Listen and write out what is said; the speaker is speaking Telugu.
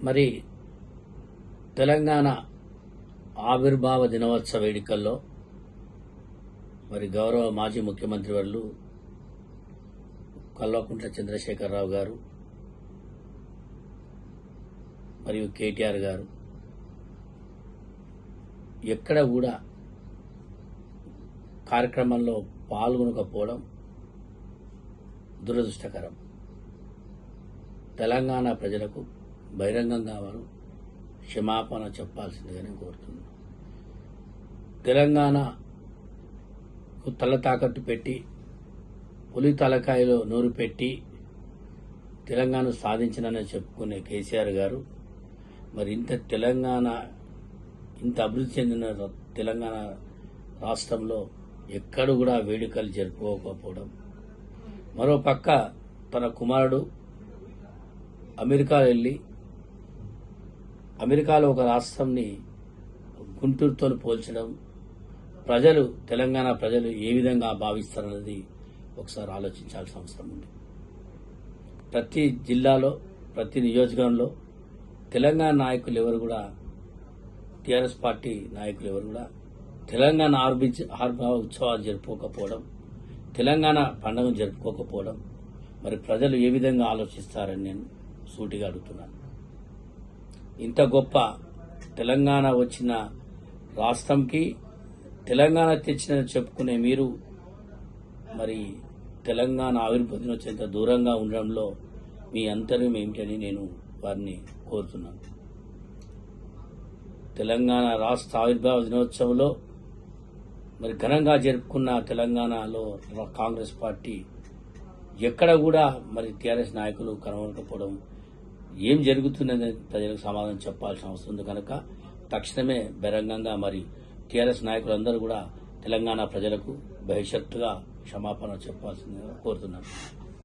మరి తెలంగాణ ఆవిర్భావ దినోత్సవ వేడుకల్లో మరి గౌరవ మాజీ ముఖ్యమంత్రి వర్యులు కల్వకుంట్ల చంద్రశేఖరరావు గారు మరియు కేటీఆర్ గారు ఎక్కడ కూడా కార్యక్రమంలో పాల్గొనకపోవడం దురదృష్టకరం. తెలంగాణ ప్రజలకు బహిరంగంగా వారు క్షమాపణ చెప్పాల్సిందిగానే కోరుతున్నాను. తెలంగాణకు తల తాకట్టు పెట్టి పులి తలకాయలో నూరు పెట్టి తెలంగాణ సాధించినని చెప్పుకునే కేసీఆర్ గారు మరి ఇంత అభివృద్ధి చెందిన తెలంగాణ రాష్ట్రంలో ఎక్కడ కూడా వేడుకలు జరుపుకోకపోవడం, మరోపక్క తన కుమారుడు అమెరికా వెళ్లి అమెరికాలో ఒక రాష్ట్రంని గుంటూరుతో పోల్చడం, తెలంగాణ ప్రజలు ఏ విధంగా భావిస్తారన్నది ఒకసారి ఆలోచించాల్సిన అవసరం ఉంది. ప్రతి జిల్లాలో ప్రతి నియోజకవర్గంలో తెలంగాణ నాయకులు ఎవరు కూడా, టీఆర్ఎస్ పార్టీ నాయకులు ఎవరు కూడా తెలంగాణ ఆవిర్భావ ఉత్సవాలు జరుపుకోకపోవడం, తెలంగాణ పండుగను జరుపుకోకపోవడం మరి ప్రజలు ఏ విధంగా ఆలోచిస్తారని నేను సూటిగా అడుగుతున్నాను. ఇంత గొప్ప తెలంగాణ వచ్చిన రాష్ట్రంకి తెలంగాణ తెచ్చినని చెప్పుకునే మీరు మరి తెలంగాణ ఆవిర్భావ దినోత్సవం దూరంగా ఉండడంలో మీ అంతర్యం ఏమిటని నేను వారిని కోరుతున్నాను. తెలంగాణ రాష్ట్ర ఆవిర్భావ దినోత్సవంలో మరి ఘనంగా జరుపుకున్న తెలంగాణలో కాంగ్రెస్ పార్టీ ఎక్కడ కూడా మరి టీఆర్ఎస్ నాయకులు కనుగొనకపోవడం, ఏం జరుగుతున్నదని ప్రజలకు సమాధానం చెప్పాల్సిన అవసరం ఉంది కనుక తక్షణమే బహిరంగంగా మరి టీఆర్ఎస్ నాయకులందరూ కూడా తెలంగాణ ప్రజలకు భవిష్యత్తుగా క్షమాపణ చెప్పాల్సిందిగా కోరుతున్నాను.